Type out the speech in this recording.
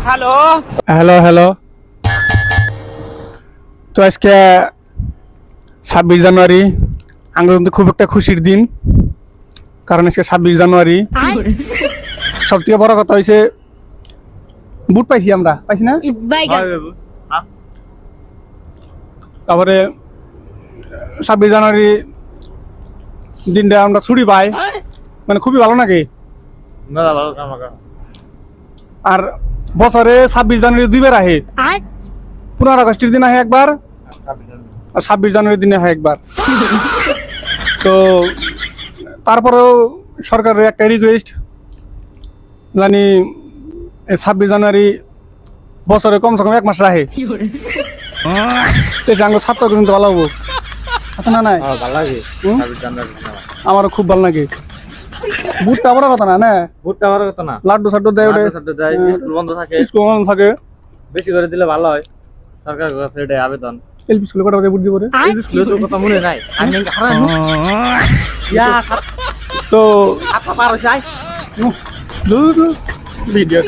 Hello hello hello. তো আজকে 26 জানুয়ারি আমার কিন্তু খুব একটা খুশির দিন, কারণ আজকে 26 জানুয়ারি। সব থেকে বড় কথা হয়েছে বুট পাইছি, আমরা পাইছি না? তারপরে 26 জানুয়ারি দিনটা আমরা ছুটি পাই, মানে খুবই ভালো নাকি। আর বছরে 26 জানুয়ারি দুইবার আহে, 15 আগস্টের দিন আহে একবার, আর 26 জানুয়ারির দিনে আহে একবার। তো তারপরেও সরকারের একটা রিকোয়েস্ট, জানি 26 জানুয়ারি বছরে কমসে কম 1 মাস রাহে, ছাত্র কিন্তু ভালো হবো। আচ্ছা না নাই আমারও খুব ভালো লাগে। বুটটা বড় কথা না, ভুট্টা বড় কথা না, লাড্ডু সাড্ডু দেয়, ওটা স্কুল বন্ধ থাকে, স্কুল বন্ধ থাকে, বেশি করে দিলে ভালো হয়। সরকারের কাছে এটাই আবেদন। এলপি স্কুলে কটা বাজে বুট দিব রে? এলপি স্কুলে তোর কথা মনে নাই? আমি নাকি হারানো ইয়া তো পার হইছে। ভিডিও